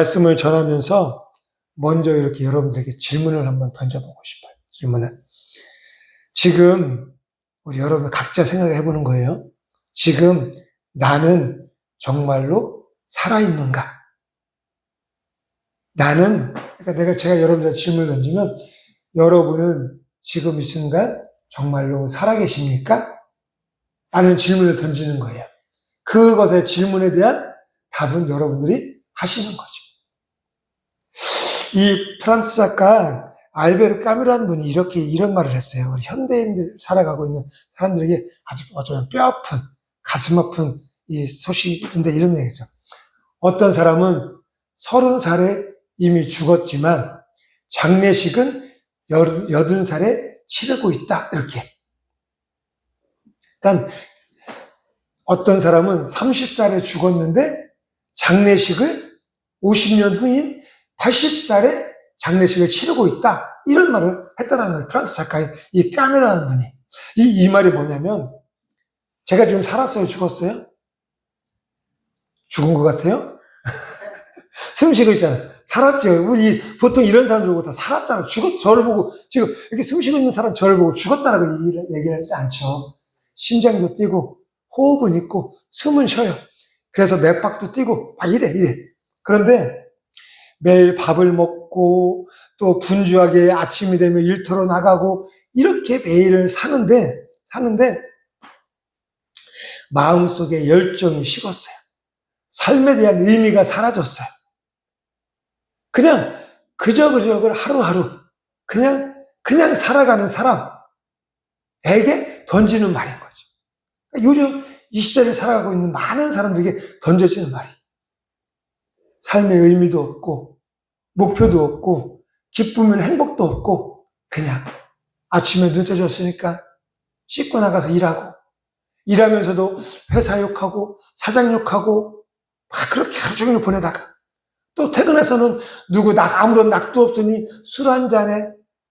말씀을 전하면서 먼저 이렇게 여러분들에게 질문을 한번 던져보고 싶어요. 질문을. 지금 우리 여러분 각자 생각해 보는 거예요. 지금 나는 정말로 살아있는가? 그러니까 제가 여러분들한테 질문을 던지면 여러분은 지금 이 순간 정말로 살아계십니까? 라는 질문을 던지는 거예요. 그것의 질문에 대한 답은 여러분들이 하시는 거죠. 이 프랑스 작가 알베르 까뮤라는 분이 이런 말을 했어요. 우리 현대인들 살아가고 있는 사람들에게 아주 어쩌면 뼈 아픈, 가슴 아픈 이 소식인데 이런 얘기했어요. 어떤 사람은 30살에 이미 죽었지만 장례식은 80살에 치르고 있다. 이렇게. 그러니까 어떤 사람은 30살에 죽었는데 장례식을 50년 후인 80살에 장례식을 치르고 있다. 이런 말을 했다는 거예요. 프랑스 작가인 이 까메라는 분이. 이 말이 뭐냐면, 제가 지금 살았어요? 죽었어요? 죽은 것 같아요? 숨 쉬고 있잖아요. 살았죠. 우리 보통 이런 사람들 보고 다 살았다고, 저를 보고, 지금 이렇게 숨 쉬고 있는 사람 저를 보고 죽었다라고 얘기를 하지 않죠. 심장도 뛰고, 호흡은 있고, 숨은 쉬어요. 그래서 맥박도 뛰고, 막 이래. 그런데 매일 밥을 먹고, 또 분주하게 아침이 되면 일터로 나가고, 이렇게 매일을 사는데, 마음속에 열정이 식었어요. 삶에 대한 의미가 사라졌어요. 그냥, 그저 그걸 하루하루, 그냥 살아가는 사람에게 던지는 말인 거죠. 요즘 이 시대를 살아가고 있는 많은 사람들에게 던져지는 말이에요. 삶의 의미도 없고, 목표도 없고, 기쁨이나 행복도 없고, 그냥 아침에 눈 떠졌으니까 씻고 나가서 일하면서도 회사 욕하고, 사장 욕하고, 막 그렇게 하루 종일 보내다가, 또 퇴근해서는 아무런 낙도 없으니 술 한 잔에,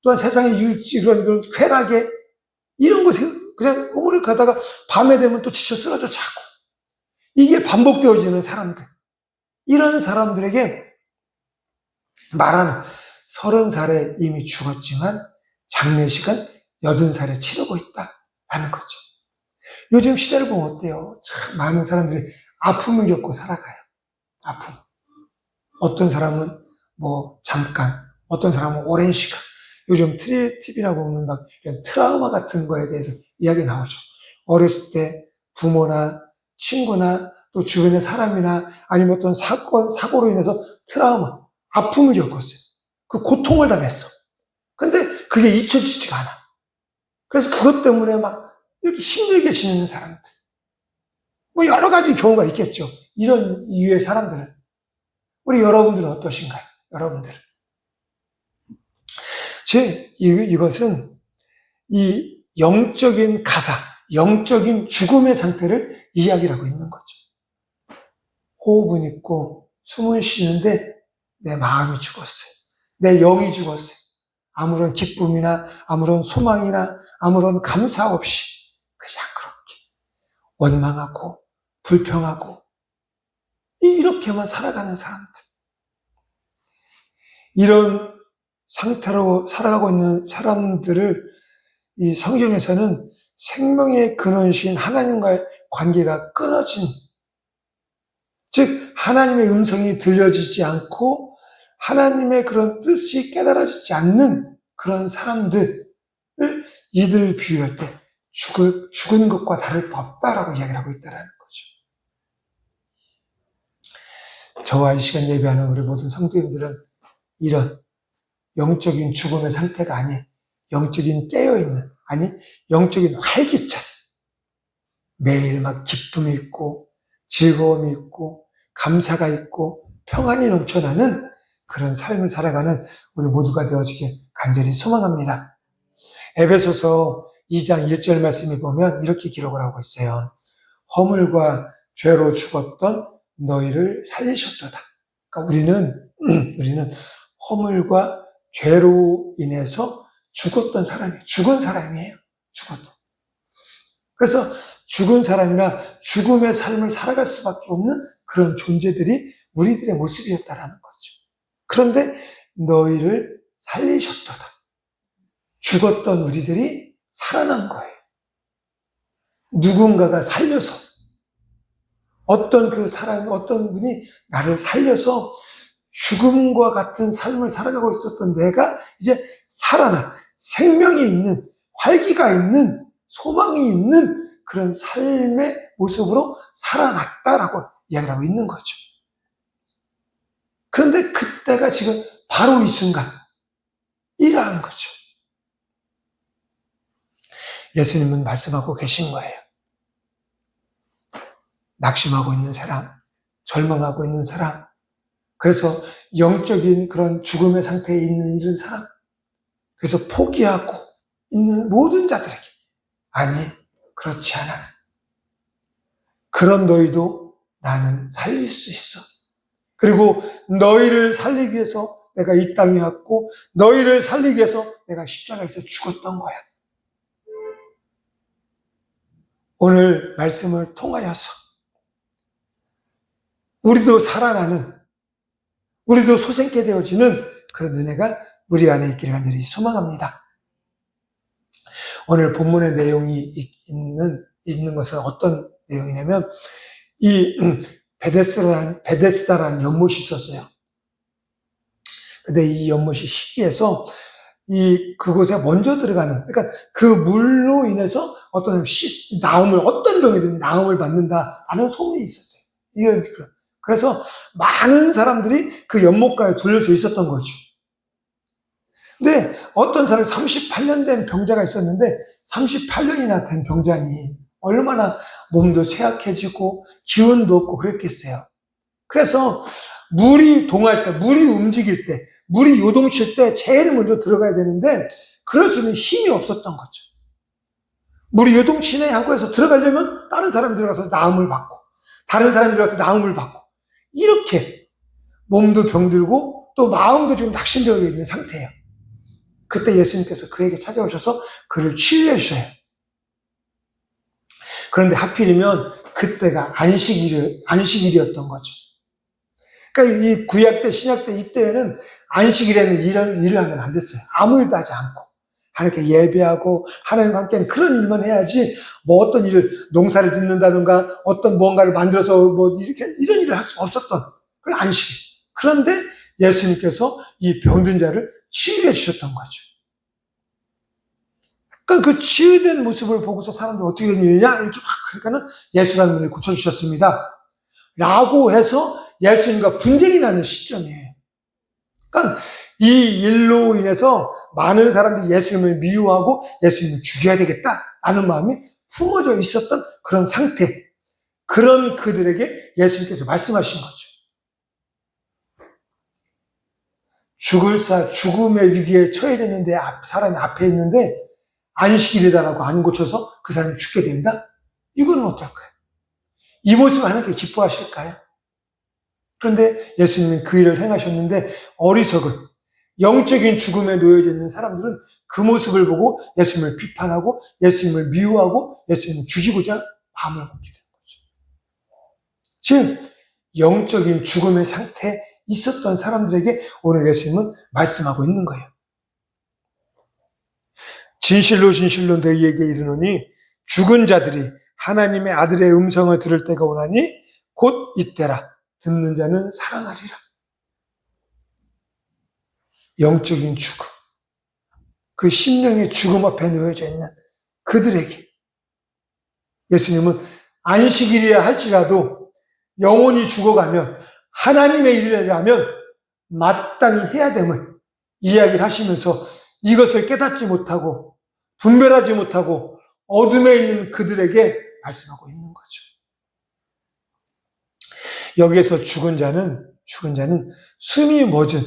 또한 세상의 유치, 이런 쾌락에, 이런 것에 그냥 오래 가다가 밤에 되면 또 지쳐 쓰러져 자고. 이게 반복되어지는 사람들. 이런 사람들에게 말하는 30살에 이미 죽었지만 장례식은 80살에 치르고 있다라는 거죠. 요즘 시대를 보면 어때요? 참 많은 사람들이 아픔을 겪고 살아가요. 아픔. 어떤 사람은 잠깐, 어떤 사람은 오랜 시간. 요즘 TV라고 보면 막 이런 트라우마 같은 거에 대해서 이야기 나오죠. 어렸을 때 부모나 친구나 또 주변의 사람이나 아니면 어떤 사고로 인해서 트라우마, 아픔을 겪었어요. 그 고통을 당했어. 근데 그게 잊혀지지가 않아. 그래서 그것 때문에 막 이렇게 힘들게 지내는 사람들. 여러 가지 경우가 있겠죠. 이런 이유의 사람들은. 우리 여러분들은 어떠신가요? 여러분들은. 이것은 이 영적인 가사, 영적인 죽음의 상태를 이야기하고 있는 거죠. 호흡은 있고 숨은 쉬는데 내 마음이 죽었어요. 내 영이 죽었어요. 아무런 기쁨이나 아무런 소망이나 아무런 감사 없이 그냥 그렇게 원망하고 불평하고 이렇게만 살아가는 사람들. 이런 상태로 살아가고 있는 사람들을 이 성경에서는 생명의 근원이신 하나님과의 관계가 끊어진, 즉 하나님의 음성이 들려지지 않고 하나님의 그런 뜻이 깨달아지지 않는 그런 사람들을 이들을 비유할 때 죽은 것과 다를 바 없다라고 이야기를 하고 있다는 거죠. 저와 이 시간 예배하는 우리 모든 성도님들은 이런 영적인 죽음의 상태가 아닌 영적인 깨어있는, 아니 영적인 활기찬, 매일 막 기쁨이 있고 즐거움이 있고 감사가 있고 평안이 넘쳐나는 그런 삶을 살아가는 우리 모두가 되어지길 간절히 소망합니다. 에베소서 2장 1절 말씀을 보면 이렇게 기록을 하고 있어요. 허물과 죄로 죽었던 너희를 살리셨도다. 그러니까 우리는 허물과 죄로 인해서 죽은 사람이에요. 그래서 죽은 사람이나 죽음의 삶을 살아갈 수밖에 없는 그런 존재들이 우리들의 모습이었다라는 거죠. 그런데 너희를 살리셨도다. 죽었던 우리들이 살아난 거예요. 누군가가 살려서, 어떤 그 사람이, 어떤 분이 나를 살려서 죽음과 같은 삶을 살아가고 있었던 내가 이제 살아나 생명이 있는, 활기가 있는, 소망이 있는 그런 삶의 모습으로 살아났다라고 이야기를 하고 있는 거죠. 그런데 그때가 지금 바로 이 순간 일어나는 거죠. 예수님은 말씀하고 계신 거예요. 낙심하고 있는 사람, 절망하고 있는 사람, 그래서 영적인 그런 죽음의 상태에 있는 이런 사람, 그래서 포기하고 있는 모든 자들에게, 아니, 그렇지 않아. 그런 너희도 나는 살릴 수 있어. 그리고 너희를 살리기 위해서 내가 이 땅에 왔고, 너희를 살리기 위해서 내가 십자가에서 죽었던 거야. 오늘 말씀을 통하여서 우리도 살아나는, 우리도 소생케 되어지는 그런 은혜가 우리 안에 있기를 간절히 소망합니다. 오늘 본문의 내용이 있는 것은 어떤 내용이냐면, 이 베데스다라는 연못이 있었어요. 근데 이 연못이 희귀해서 그곳에 먼저 들어가는, 그러니까 그 물로 인해서 어떤 나음을, 어떤 병이든 나음을 받는다라는 소문이 있었어요. 그래서 많은 사람들이 그 연못가에 둘러져 있었던 거죠. 근데 어떤 사람 38년 된 병자가 있었는데, 38년이나 된 병자니 얼마나 몸도 쇠약해지고 기운도 없고 그랬겠어요. 그래서 물이 동할 때, 물이 움직일 때, 물이 요동칠 때 제일 먼저 들어가야 되는데, 그럴 수 있는 힘이 없었던 거죠. 물이 요동치네 하고 해서 들어가려면 다른 사람이 들어가서 나음을 받고, 다른 사람이 들어가서 나음을 받고, 이렇게 몸도 병들고 또 마음도 지금 낙심되어 있는 상태예요. 그때 예수님께서 그에게 찾아오셔서 그를 치유해 주셔요. 그런데 하필이면 그때가 안식일이었던 거죠. 그러니까 이 구약 때, 신약 때 이때에는 안식일에는 일을 하면 안 됐어요. 아무 일도 하지 않고 하나님께 예배하고 하나님과 함께 그런 일만 해야지, 뭐 어떤 일을, 농사를 짓는다든가 어떤 무언가를 만들어서 뭐 이런 일을 할 수 없었던 그런 안식일. 그런데 예수님께서 이 병든 자를 치유해 주셨던 거죠. 그러니까 그 치유된 모습을 보고서 사람들이 어떻게 된 일이냐 이렇게 막 그러니까는 예수라는 분을 고쳐주셨습니다 라고 해서 예수님과 분쟁이 나는 시점이에요. 그러니까 이 일로 인해서 많은 사람들이 예수님을 미워하고 예수님을 죽여야 되겠다라는 마음이 품어져 있었던 그런 상태, 그런 그들에게 예수님께서 말씀하신 거죠. 죽음의 위기에 처해 있는데 사람이 앞에 있는데 안식일이다라고 안 고쳐서 그 사람이 죽게 된다? 이거는 어떨까요? 이 모습을 하나님께 기뻐하실까요? 그런데 예수님은 그 일을 행하셨는데 어리석은 영적인 죽음에 놓여져 있는 사람들은 그 모습을 보고 예수님을 비판하고 예수님을 미워하고 예수님을 죽이고자 마음을 먹게 되는 거죠. 즉 영적인 죽음의 상태에 있었던 사람들에게 오늘 예수님은 말씀하고 있는 거예요. 진실로 진실로 너희에게 이르노니 죽은 자들이 하나님의 아들의 음성을 들을 때가 오나니 곧 이때라. 듣는 자는 살아나리라. 영적인 죽음, 그 심령의 죽음 앞에 놓여져 있는 그들에게 예수님은 안식일이라 할지라도 영혼이 죽어가면 하나님의 일이라면 마땅히 해야 됨을 이야기를 하시면서 이것을 깨닫지 못하고 분별하지 못하고 어둠에 있는 그들에게 말씀하고 있는 거죠. 여기에서 죽은 자는 숨이 멎은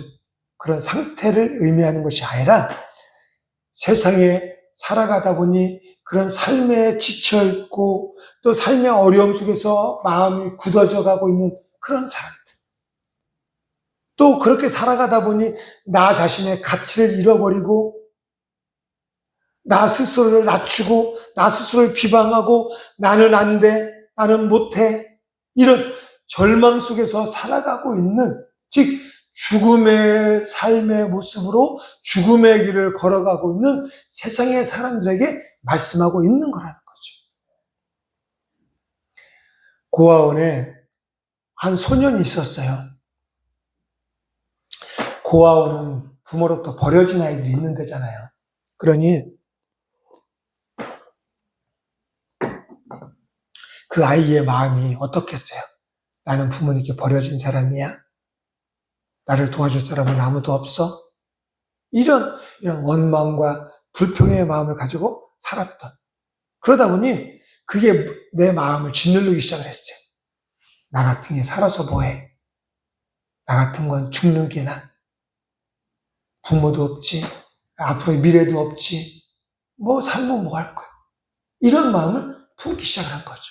그런 상태를 의미하는 것이 아니라 세상에 살아가다 보니 그런 삶에 지쳐있고 또 삶의 어려움 속에서 마음이 굳어져 가고 있는 그런 사람들, 또 그렇게 살아가다 보니 나 자신의 가치를 잃어버리고 나 스스로를 낮추고 나 스스로를 비방하고 나는 안 돼, 나는 못해, 이런 절망 속에서 살아가고 있는, 즉 죽음의 삶의 모습으로 죽음의 길을 걸어가고 있는 세상의 사람들에게 말씀하고 있는 거라는 거죠. 고아원에 한 소년이 있었어요. 고아원은 부모로부터 버려진 아이들이 있는 데잖아요. 그러니 그 아이의 마음이 어떻겠어요? 나는 부모님께 버려진 사람이야? 나를 도와줄 사람은 아무도 없어? 이런 원망과 불평의 마음을 가지고 살았던. 그러다 보니 그게 내 마음을 짓누르기 시작을 했어요. 나 같은 게 살아서 뭐해? 나 같은 건 죽는 게 나. 부모도 없지. 앞으로의 미래도 없지. 뭐 살면 뭐 할 거야. 이런 마음을 품기 시작을 한 거죠.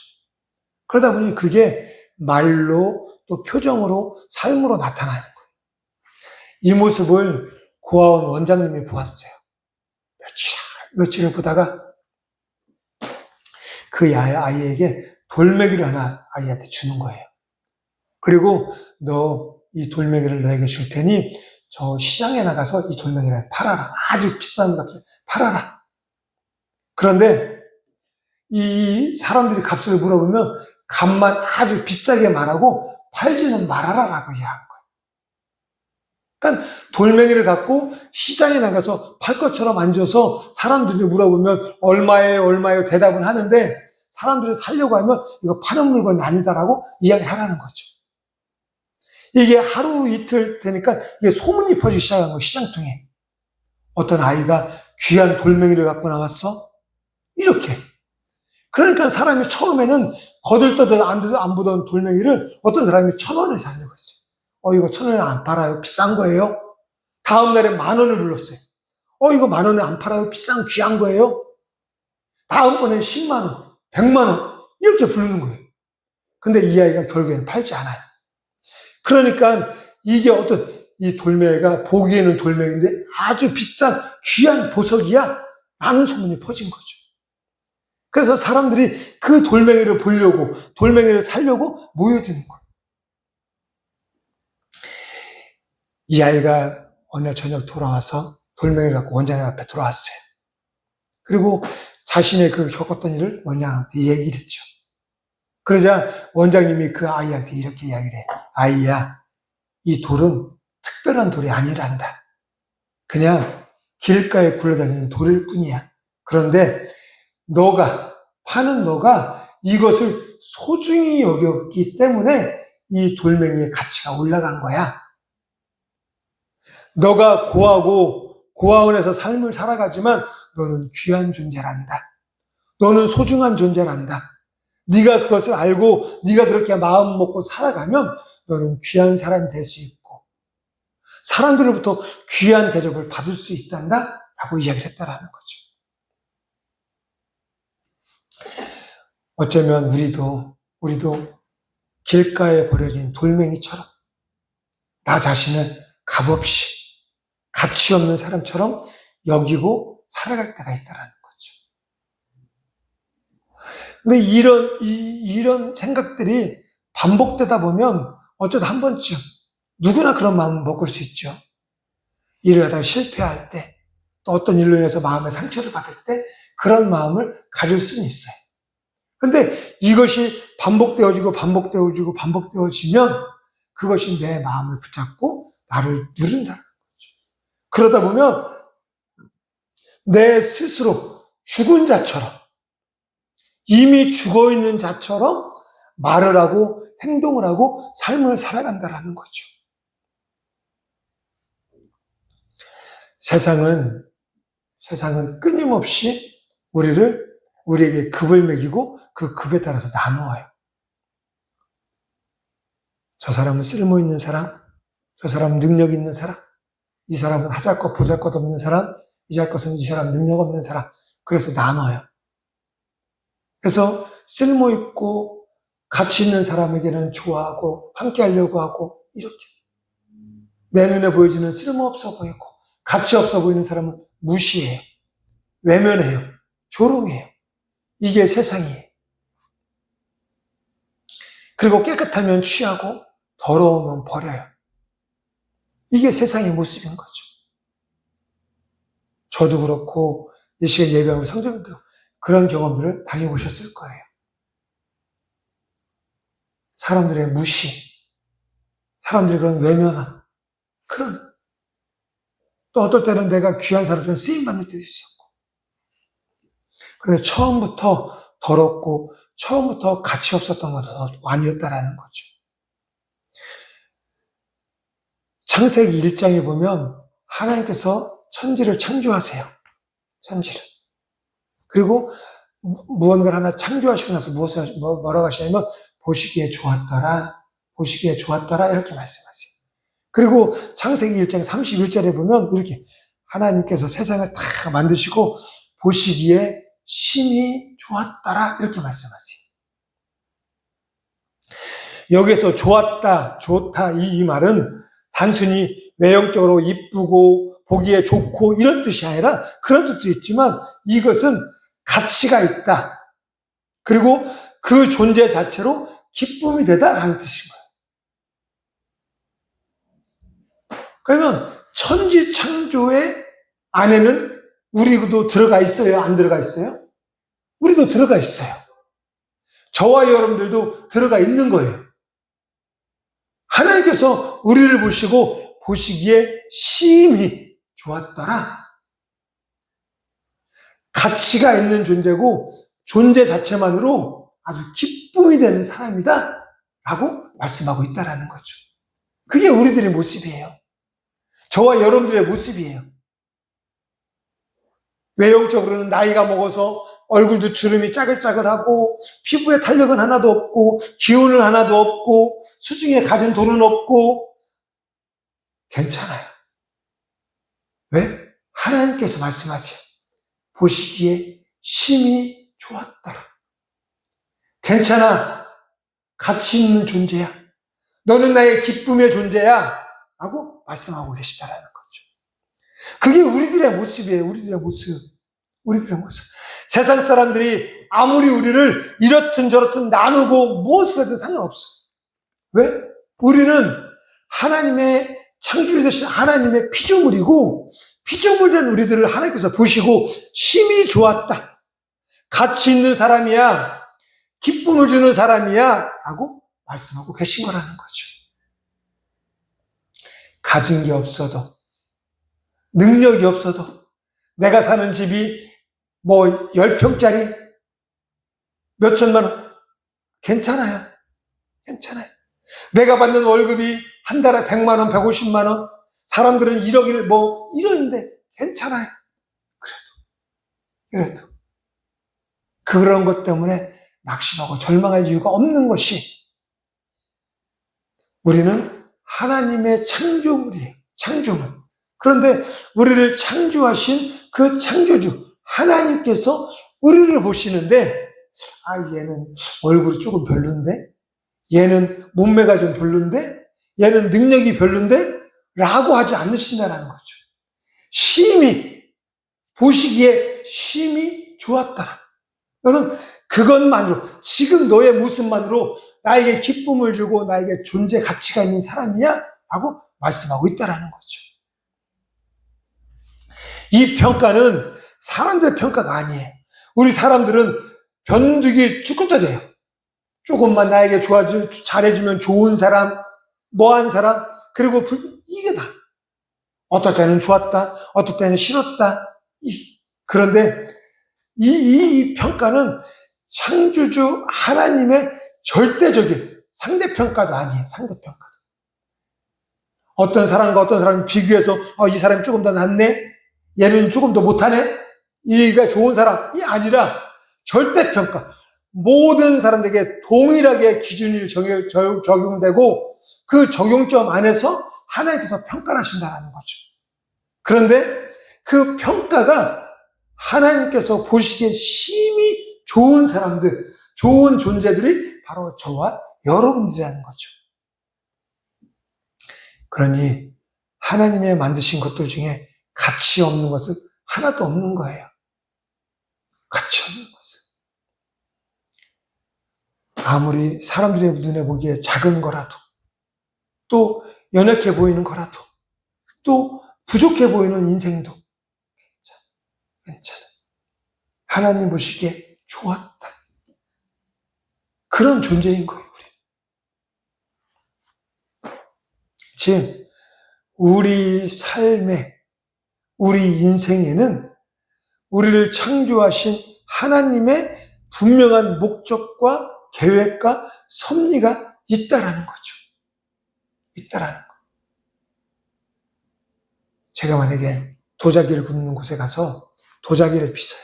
그러다 보니 그게 말로 또 표정으로 삶으로 나타나는 거예요. 이 모습을 고아원 원장님이 보았어요. 며칠을 보다가 그 아이에게 돌멩이를 하나 아이한테 주는 거예요. 그리고 너 이 돌멩이를 너에게 줄 테니 저 시장에 나가서 이 돌멩이를 팔아라. 아주 비싼 값에 팔아라. 그런데 이 사람들이 값을 물어보면 값만 아주 비싸게 말하고 팔지는 말아라라고 이야기한 거예요. 그러니까 돌멩이를 갖고 시장에 나가서 팔 것처럼 앉아서 사람들이 물어보면 얼마예요 대답은 하는데 사람들이 사려고 하면 이거 파는 물건이 아니다라고 이야기를 하라는 거죠. 이게 하루 이틀 되니까 이게 소문이 퍼지기 시작한 거예요. 시장통에. 어떤 아이가 귀한 돌멩이를 갖고 나왔어? 이렇게. 그러니까 사람이 처음에는 거들떠들 안 보던 돌멩이를 어떤 사람이 1,000원에 사려고 했어요. 이거 1,000원에 안 팔아요. 비싼 거예요. 다음 날에 10,000원을 불렀어요. 이거 10,000원에 안 팔아요. 비싼 귀한 거예요. 다음번에 100,000원, 100,000원 이렇게 부르는 거예요. 근데 이 아이가 결국에는 팔지 않아요. 그러니까 이게 이 돌멩이가 보기에는 돌멩이인데 아주 비싼 귀한 보석이야 라는 소문이 퍼진 거죠. 그래서 사람들이 그 돌멩이를 보려고 돌멩이를 사려고 모여드는 거예요. 이 아이가 어느 날 저녁 돌아와서 돌멩이를 갖고 원장님 앞에 들어왔어요. 그리고 자신의 그 겪었던 일을 원장한테 얘기를 했죠. 그러자 원장님이 그 아이한테 이렇게 이야기를 해. 아이야, 이 돌은 특별한 돌이 아니란다. 그냥 길가에 굴러다니는 돌일 뿐이야. 그런데 파는 너가 이것을 소중히 여겼기 때문에 이 돌멩이의 가치가 올라간 거야. 너가 고아원에서 삶을 살아가지만 너는 귀한 존재란다. 너는 소중한 존재란다. 네가 그것을 알고 네가 그렇게 마음 먹고 살아가면 너는 귀한 사람이 될 수 있고 사람들로부터 귀한 대접을 받을 수 있단다 라고 이야기를 했다라는 거죠. 어쩌면 우리도 길가에 버려진 돌멩이처럼 나 자신을 값없이 가치 없는 사람처럼 여기고 살아갈 때가 있다라는 거죠. 근데 이런 생각들이 반복되다 보면 어쩌다 한 번쯤 누구나 그런 마음을 먹을 수 있죠. 일을 하다가 실패할 때, 또 어떤 일로 인해서 마음의 상처를 받을 때 그런 마음을 가질 수는 있어요. 근데 이것이 반복되어지면 그것이 내 마음을 붙잡고 나를 누른다는 거죠. 그러다 보면 내 스스로 죽은 자처럼 이미 죽어있는 자처럼 말을 하고 행동을 하고 삶을 살아간다는 거죠. 세상은 끊임없이 우리에게 급을 매기고 그 급에 따라서 나누어요. 저 사람은 쓸모 있는 사람, 저 사람은 능력 있는 사람, 이 사람은 하잘 것 보잘 것 없는 사람, 이 사람 능력 없는 사람. 그래서 나눠요. 그래서 쓸모 있고 가치 있는 사람에게는 좋아하고 함께 하려고 하고 이렇게 내 눈에 보여지는 쓸모 없어 보이고 가치 없어 보이는 사람은 무시해요. 외면해요. 조롱해요. 이게 세상이에요. 그리고 깨끗하면 취하고 더러우면 버려요. 이게 세상의 모습인 거죠. 저도 그렇고 이 시간 예배하는 성도님도 그런 경험들을 당해보셨을 거예요. 사람들의 무시, 사람들의 그런 외면함, 그런, 또 어떨 때는 내가 귀한 사람처럼 쓰임받는 때도 있었고. 그런데 처음부터 더럽고 처음부터 가치 없었던 것도 아니었다라는 거죠. 창세기 1장에 보면 하나님께서 천지를 창조하세요. 천지를. 그리고 무언가를 하나 창조하시고 나서 뭐라고 하시냐면 보시기에 좋았더라, 보시기에 좋았더라 이렇게 말씀하세요. 그리고 창세기 1장 31절에 보면 이렇게 하나님께서 세상을 다 만드시고 보시기에 심히 좋았더라 이렇게 말씀하세요. 여기서 좋았다, 좋다 이 말은 단순히 외형적으로 이쁘고 보기에 좋고 이런 뜻이 아니라 그런 뜻도 있지만 이것은 가치가 있다. 그리고 그 존재 자체로 기쁨이 되다라는 뜻인 거예요. 그러면 천지 창조의 안에는 우리도 들어가 있어요? 안 들어가 있어요? 우리도 들어가 있어요. 저와 여러분들도 들어가 있는 거예요. 하나님께서 우리를 보시고 보시기에 심히 좋았더라. 가치가 있는 존재고 존재 자체만으로 아주 기쁨이 되는 사람이다 라고 말씀하고 있다라는 거죠. 그게 우리들의 모습이에요. 저와 여러분들의 모습이에요. 외형적으로는 나이가 먹어서 얼굴도 주름이 짜글짜글하고 피부에 탄력은 하나도 없고 기운은 하나도 없고 수중에 가진 돈은 없고 괜찮아요. 왜? 하나님께서 말씀하세요. 보시기에 심히 좋았더라. 괜찮아. 가치 있는 존재야. 너는 나의 기쁨의 존재야. 라고 말씀하고 계시다라는 거죠. 그게 우리들의 모습이에요. 우리들의 모습. 우리들의 모습. 세상 사람들이 아무리 우리를 이렇든 저렇든 나누고 무엇을 해도 상관없어. 왜? 우리는 하나님의 창조해 주신 하나님의 피조물이고 피조물된 우리들을 하나님께서 보시고 심히 좋았다. 가치 있는 사람이야. 기쁨을 주는 사람이야. 라고 말씀하고 계신 거라는 거죠. 가진 게 없어도 능력이 없어도 내가 사는 집이 뭐 10평짜리 몇 천만 원 괜찮아요. 괜찮아요. 내가 받는 월급이 한 달에 100만 원, 150만 원 사람들은 1억을 뭐 이러는데 괜찮아요. 그래도 그런 것 때문에 낙심하고 절망할 이유가 없는 것이 우리는 하나님의 창조물이에요. 창조물. 그런데 우리를 창조하신 그 창조주 하나님께서 우리를 보시는데 얘는 얼굴이 조금 별론데 얘는 몸매가 좀 별론데 얘는 능력이 별론데 라고 하지 않으신다는 거죠. 심히 보시기에 심히 좋았다. 너는 그것만으로 지금 너의 모습만으로 나에게 기쁨을 주고 나에게 존재 가치가 있는 사람이야? 라고 말씀하고 있다는 거죠. 이 평가는 사람들의 평가가 아니에요. 우리 사람들은 변두기 주권자돼요. 조금만 나에게 잘해주면 좋은 사람, 뭐한 사람, 그리고 이게 다. 어떨 때는 좋았다, 어떨 때는 싫었다. 그런데 이 평가는 창조주 하나님의 절대적인 상대평가도 아니에요. 상대평가도. 어떤 사람과 어떤 사람을 비교해서 이 사람이 조금 더 낫네? 얘는 조금 더 못하네? 이가 좋은 사람이 아니라 절대평가. 모든 사람들에게 동일하게 기준이 적용되고 그 적용점 안에서 하나님께서 평가를 하신다는 거죠. 그런데 그 평가가 하나님께서 보시기에 심히 좋은 사람들, 좋은 존재들이 바로 저와 여러분들이라는 거죠. 그러니 하나님의 만드신 것들 중에 가치 없는 것은 하나도 없는 거예요. 가치 없는 것은. 아무리 사람들의 눈에 보기에 작은 거라도 또 연약해 보이는 거라도 또 부족해 보이는 인생도 괜찮아. 하나님 보시기에 좋았다. 그런 존재인 거예요, 우리. 지금 우리 삶에, 우리 인생에는 우리를 창조하신 하나님의 분명한 목적과 계획과 섭리가 있다라는 거죠. 있다라는 거. 제가 만약에 도자기를 굽는 곳에 가서 도자기를 빚어요.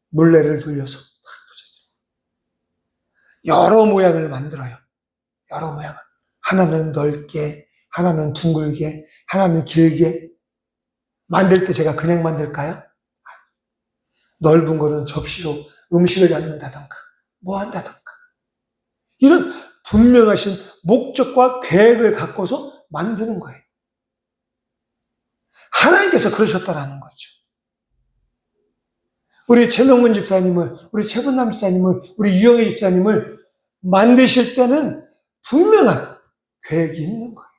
물레를 돌려서 여러 모양을 만들어요. 여러 모양을. 하나는 넓게, 하나는 둥글게, 하나는 길게. 만들 때 제가 그냥 만들까요? 넓은 거는 접시로 음식을 담는다던가 뭐 한다던가 이런 분명하신 목적과 계획을 갖고서 만드는 거예요. 하나님께서 그러셨다라는 거죠. 우리 최명문 집사님을, 우리 최분남 집사님을, 우리 유영애 집사님을 만드실 때는 분명한 계획이 있는 거예요.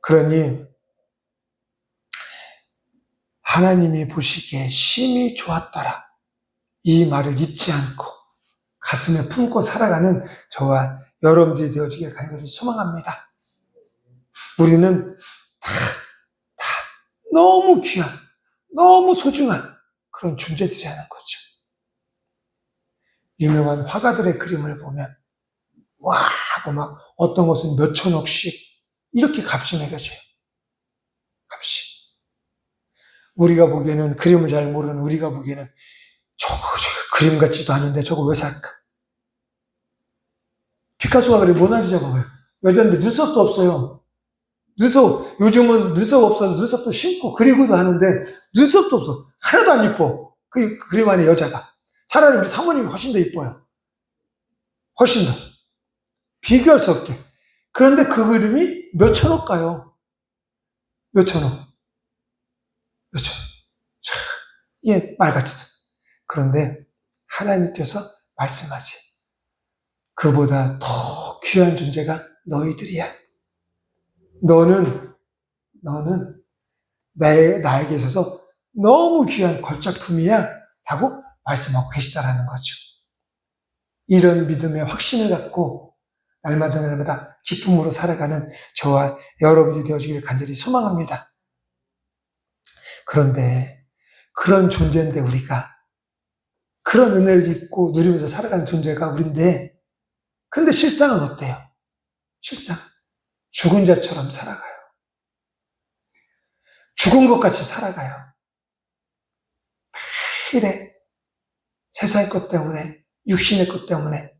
그러니 하나님이 보시기에 심히 좋았더라. 이 말을 잊지 않고 가슴에 품고 살아가는 저와 여러분들이 되어지길 간절히 소망합니다. 우리는 다 너무 귀한, 너무 소중한 그런 존재들이라는 거죠. 유명한 화가들의 그림을 보면 와 하고 막 어떤 것은 몇 천억씩 이렇게 값이 매겨져요. 값이. 우리가 보기에는 그림을 잘 모르는 우리가 보기에는 저거 그림 같지도 않은데 저거 왜 살까? 피카소가 그래 모나리자 봐봐요. 여자인데 눈썹도 없어요. 눈썹, 요즘은 눈썹 없어서 눈썹도 심고 그리고도 하는데 눈썹도 없어. 하나도 안 이뻐. 그 그림 안에 여자가. 차라리 우리 사모님이 훨씬 더 이뻐요. 훨씬 더. 비교할 수 없게. 그런데 그 그림이 몇 천억 가요. 몇 천억. 몇 천억. 이게 말같이. 그런데 하나님께서 말씀하세요. 그보다 더 귀한 존재가 너희들이야. 너는 나에게 있어서 너무 귀한 걸작품이야. 라고 말씀하고 계시다라는 거죠. 이런 믿음의 확신을 갖고 날마다 기쁨으로 살아가는 저와 여러분이 되어지기를 간절히 소망합니다. 그런데 그런 존재인데 우리가 그런 은혜를 입고 누리면서 살아가는 존재가 우리인데 근데 실상은 어때요? 실상 죽은 자처럼 살아가요. 죽은 것 같이 살아가요. 매일에 세상의 것 때문에 육신의 것 때문에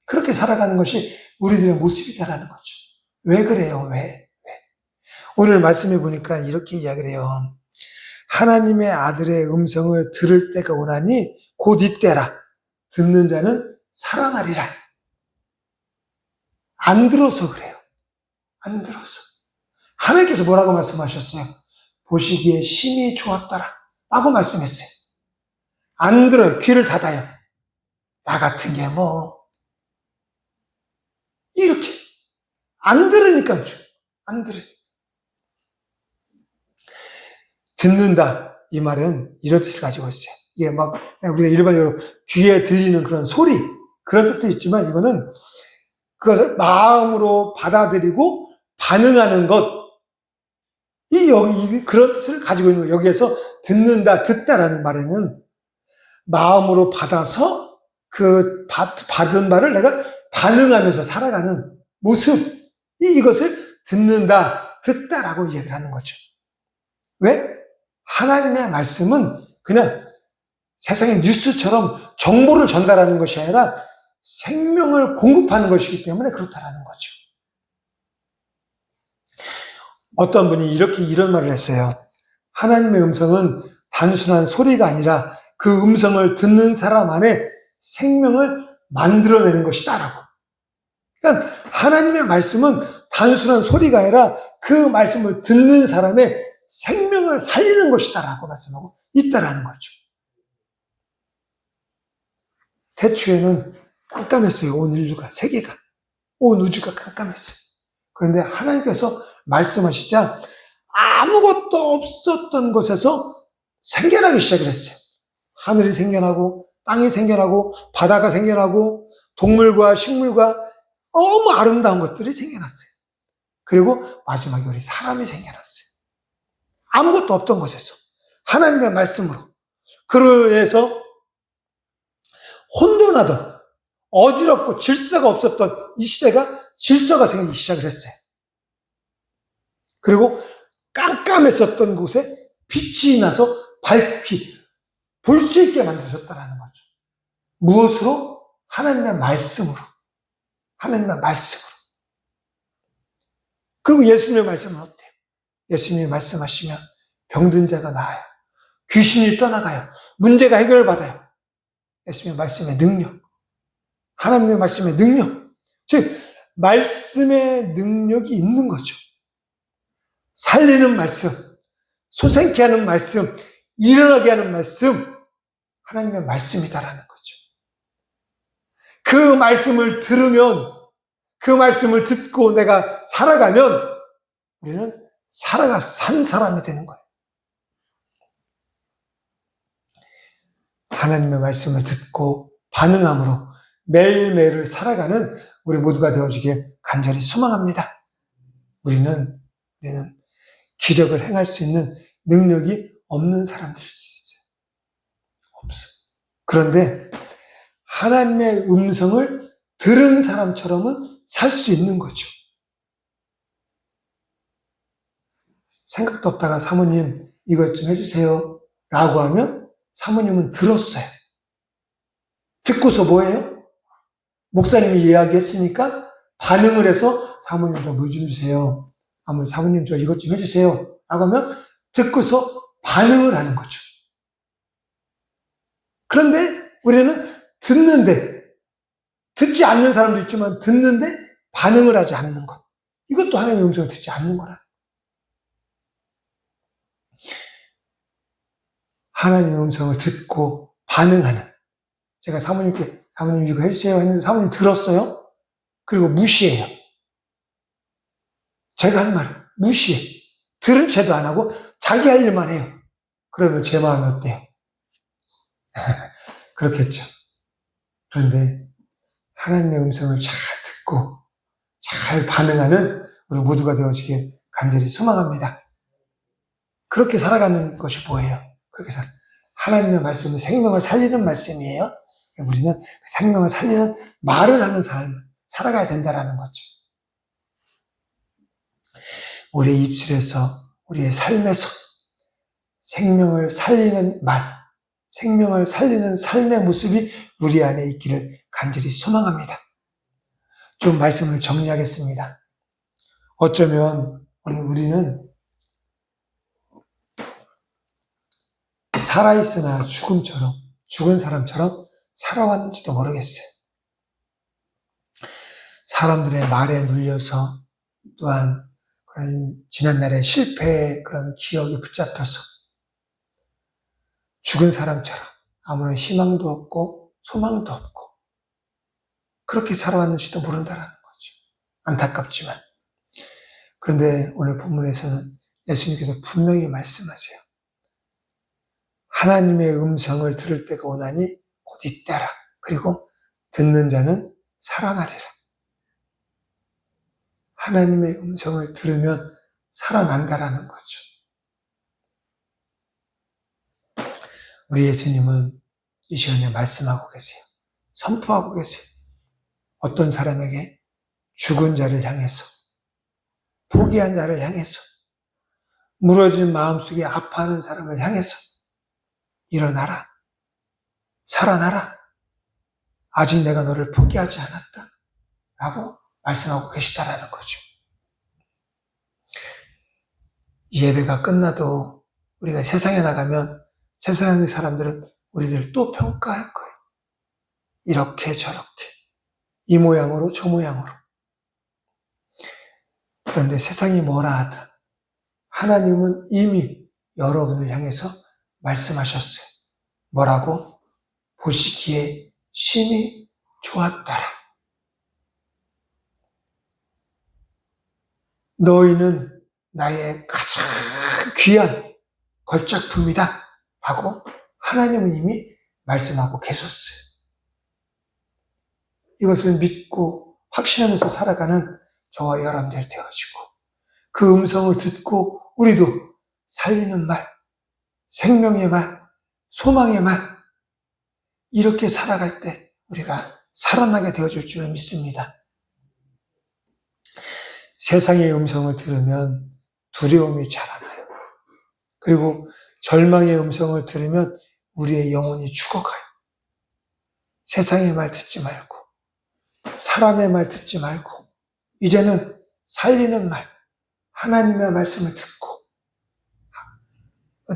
그렇게 살아가는 것이 우리들의 모습이다라는 거죠. 왜 그래요? 왜? 오늘 말씀해 보니까 이렇게 이야기를 해요. 하나님의 아들의 음성을 들을 때가 오나니 곧 이때라. 듣는 자는 살아나리라. 안 들어서 그래요. 안 들어서. 하나님께서 뭐라고 말씀하셨어요? 보시기에 심히 좋았더라. 라고 말씀했어요. 안 들어요. 귀를 닫아요. 나 같은 게 뭐. 이렇게. 안 들으니까 안 들어요. 듣는다. 이 말은 이런 뜻을 가지고 있어요. 이게 막 우리가 일반적으로 귀에 들리는 그런 소리 그런 뜻도 있지만 이거는 그것을 마음으로 받아들이고 반응하는 것 여기 그런 뜻을 가지고 있는 거예요. 여기에서 듣는다, 듣다라는 말에는 마음으로 받아서 그 받은 말을 내가 반응하면서 살아가는 모습 이것을 듣는다, 듣다라고 이야기를 하는 거죠. 왜? 하나님의 말씀은 그냥 세상의 뉴스처럼 정보를 전달하는 것이 아니라 생명을 공급하는 것이기 때문에 그렇다라는 거죠. 어떤 분이 이런 말을 했어요. 하나님의 음성은 단순한 소리가 아니라 그 음성을 듣는 사람 안에 생명을 만들어내는 것이다라고. 그러니까 하나님의 말씀은 단순한 소리가 아니라 그 말씀을 듣는 사람의 생명을 살리는 것이다라고 말씀하고 있다라는 거죠. 태초에는 깜깜했어요. 온 인류가, 세계가. 온 우주가 깜깜했어요. 그런데 하나님께서 말씀하시자 아무것도 없었던 곳에서 생겨나기 시작을 했어요. 하늘이 생겨나고 땅이 생겨나고 바다가 생겨나고 동물과 식물과 너무 아름다운 것들이 생겨났어요. 그리고 마지막에 우리 사람이 생겨났어요. 아무것도 없던 곳에서 하나님의 말씀으로. 그래서 혼돈하던 어지럽고 질서가 없었던 이 시대가 질서가 생기기 시작을 했어요. 그리고 깜깜했었던 곳에 빛이 나서 밝히 볼 수 있게 만드셨다는 거죠. 무엇으로? 하나님의 말씀으로. 하나님의 말씀으로. 그리고 예수님의 말씀은 어때요? 예수님이 말씀하시면 병든 자가 나아요. 귀신이 떠나가요. 문제가 해결받아요. 예수님의 말씀의 능력. 하나님의 말씀의 능력. 즉 말씀의 능력이 있는 거죠. 살리는 말씀, 소생케 하는 말씀, 일어나게 하는 말씀, 하나님의 말씀이다라는 거죠. 그 말씀을 들으면, 그 말씀을 듣고 내가 살아가면 우리는 산 사람이 되는 거예요. 하나님의 말씀을 듣고 반응함으로 매일매일을 살아가는 우리 모두가 되어주길 간절히 소망합니다. 우리는 기적을 행할 수 있는 능력이 없는 사람들일 수 있어요. 없어요. 그런데 하나님의 음성을 들은 사람처럼은 살 수 있는 거죠. 생각도 없다가 사모님 이것 좀 해주세요 라고 하면 사모님은 들었어요. 듣고서 뭐예요? 목사님이 이야기했으니까 반응을 해서 사모님 좀 물 좀 주세요. 사모님 저 이것 좀 해주세요 라고 하면 듣고서 반응을 하는 거죠. 그런데 우리는 듣지 않는 사람도 있지만 듣는데 반응을 하지 않는 것. 이것도 하나님의 음성을 듣지 않는 거라. 하나님의 음성을 듣고 반응하는. 제가 사모님께 사모님 이거 해주세요 했는데 사모님 들었어요? 그리고 무시해요. 제가 한 말 무시해. 들은 채도 안 하고 자기 할 일만 해요. 그러면 제 마음이 어때요? 그렇겠죠. 그런데 하나님의 음성을 잘 듣고 잘 반응하는 우리 모두가 되어지길 간절히 소망합니다. 그렇게 살아가는 것이 뭐예요? 그렇게 하나님의 말씀은 생명을 살리는 말씀이에요. 우리는 생명을 살리는 말을 하는 삶을 살아가야 된다는 거죠. 우리의 입술에서, 우리의 삶에서 생명을 살리는 말, 생명을 살리는 삶의 모습이 우리 안에 있기를 간절히 소망합니다. 좀 말씀을 정리하겠습니다. 어쩌면 오늘 우리는 살아있으나 죽은 사람처럼 살아왔는지도 모르겠어요. 사람들의 말에 눌려서 또한 그런 지난날의 실패의 그런 기억이 붙잡혀서 죽은 사람처럼 아무런 희망도 없고 소망도 없고 그렇게 살아왔는지도 모른다는 거죠. 안타깝지만. 그런데 오늘 본문에서는 예수님께서 분명히 말씀하세요. 하나님의 음성을 들을 때가 오나니 곧 이때라. 그리고 듣는 자는 살아나리라. 하나님의 음성을 들으면 살아난다라는 거죠. 우리 예수님은 이 시간에 말씀하고 계세요. 선포하고 계세요. 어떤 사람에게 죽은 자를 향해서, 포기한 자를 향해서, 무너진 마음속에 아파하는 사람을 향해서 일어나라. 살아나라. 아직 내가 너를 포기하지 않았다. 라고 말씀하고 계시다라는 거죠. 이 예배가 끝나도 우리가 세상에 나가면 세상의 사람들은 우리들 또 평가할 거예요. 이렇게 저렇게. 이 모양으로 저 모양으로. 그런데 세상이 뭐라 하든 하나님은 이미 여러분을 향해서 말씀하셨어요. 뭐라고? 보시기에 심히 좋았더라. 너희는 나의 가장 귀한 걸작품이다 하고 하나님은 이미 말씀하고 계셨어요. 이것을 믿고 확신하면서 살아가는 저와 여러분들 되어지고, 그 음성을 듣고 우리도 살리는 말, 생명의 말, 소망의 말, 이렇게 살아갈 때 우리가 살아나게 되어줄 줄 믿습니다. 세상의 음성을 들으면 두려움이 자라나요. 그리고 절망의 음성을 들으면 우리의 영혼이 죽어가요. 세상의 말 듣지 말고, 사람의 말 듣지 말고, 이제는 살리는 말, 하나님의 말씀을 듣고,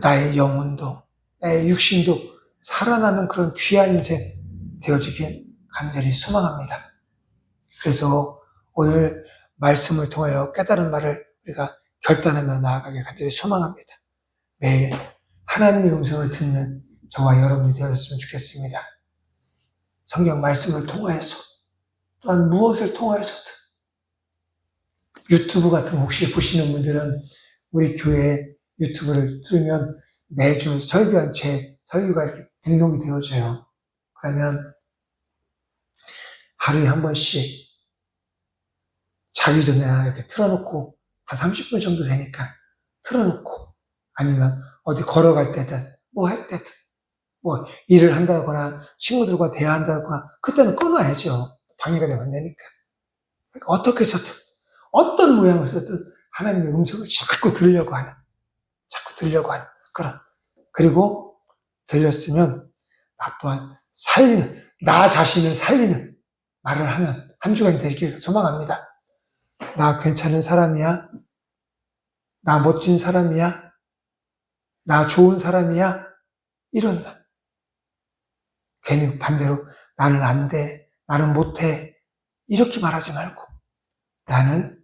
나의 영혼도, 나의 육신도 살아나는 그런 귀한 인생 되어지길 간절히 소망합니다. 그래서 오늘 말씀을 통하여 깨달은 말을 우리가 결단하며 나아가길 간절히 소망합니다. 매일 하나님의 음성을 듣는 저와 여러분이 되었으면 좋겠습니다. 성경 말씀을 통하여서, 또한 무엇을 통하여서든, 유튜브 같은 거 혹시 보시는 분들은 우리 교회 유튜브를 들으면 매주 설교한 제 설교가 이렇게 등록이 되어져요. 그러면 하루에 한 번씩 자기 전에 이렇게 틀어놓고, 한 30분 정도 되니까 틀어놓고, 아니면 어디 걸어갈 때든 뭐 할 때든, 뭐 일을 한다거나 친구들과 대화한다거나, 그때는 끊어야죠. 방해가 되면 안 되니까. 그러니까 어떻게 해서든, 어떤 모양을 쓰든 하나님의 음성을 자꾸 들으려고 하는 그런, 그리고 들렸으면 나 또한 살리는, 나 자신을 살리는 말을 하는 한 주간이 되길 소망합니다. 나 괜찮은 사람이야, 나 멋진 사람이야, 나 좋은 사람이야, 이런 말. 괜히 반대로 나는 안 돼, 나는 못해, 이렇게 말하지 말고, 나는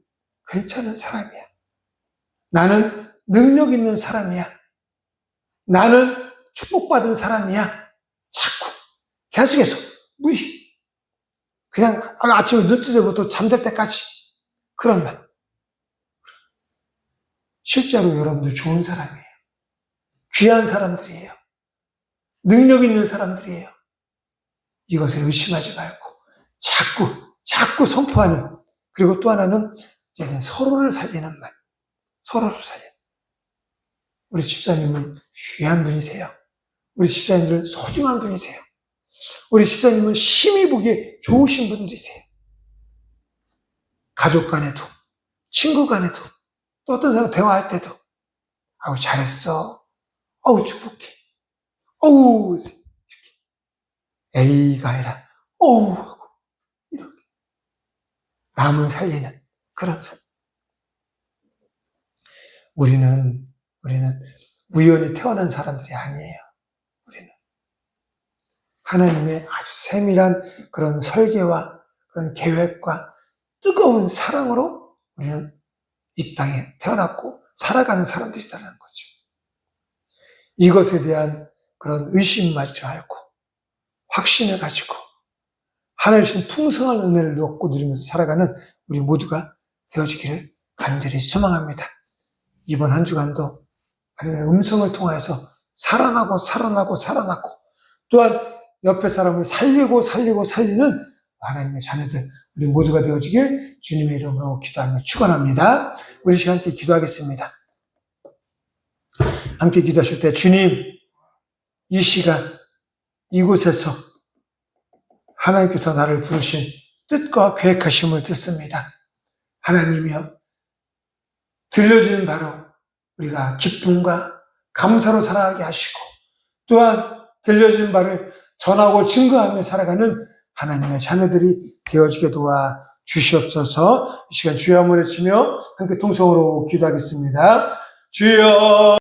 괜찮은 사람이야, 나는 능력 있는 사람이야, 나는 축복받은 사람이야, 자꾸 계속해서 무의, 그냥 아침에 눈 뜨자부터 잠잘 때까지 그런 말. 실제로 여러분들 좋은 사람이에요. 귀한 사람들이에요. 능력 있는 사람들이에요. 이것을 의심하지 말고 자꾸 선포하는, 그리고 또 하나는 이제는 서로를 살리는 말. 서로를 살리는. 우리 집사님은 귀한 분이세요. 우리 집사님들은 소중한 분이세요. 우리 집사님은 힘이 보기에 좋으신 분들이세요. 가족 간에도, 친구 간에도, 또 어떤 사람 대화할 때도, 아우, 잘했어. 아우, 축복해. 어우, A가 아니라, 어우, 이렇게. 남을 살리는 그런 삶. 우리는 우연히 태어난 사람들이 아니에요. 우리는 하나님의 아주 세밀한 그런 설계와 그런 계획과 뜨거운 사랑으로 우리는 이 땅에 태어났고 살아가는 사람들이라는 거죠. 이것에 대한 그런 의심하지 말고 확신을 가지고 하나님 풍성한 은혜를 얻고 누리면서 살아가는 우리 모두가 되어지기를 간절히 소망합니다. 이번 한 주간도 하나님의 음성을 통해서 살아나고 또한 옆에 사람을 살리는 하나님의 자녀들 우리 모두가 되어지길 주님의 이름으로 기도하며 축원합니다. 우리 시간 함께 기도하겠습니다. 함께 기도하실 때 주님, 이 시간 이곳에서 하나님께서 나를 부르신 뜻과 계획하심을 듣습니다. 하나님이여, 들려주는 바로 우리가 기쁨과 감사로 살아가게 하시고, 또한 들려주는 바를 전하고 증거하며 살아가는 하나님의 자녀들이 되어지게 도와 주시옵소서. 이 시간 주여 한번 외치며 함께 통성으로 기도하겠습니다. 주여.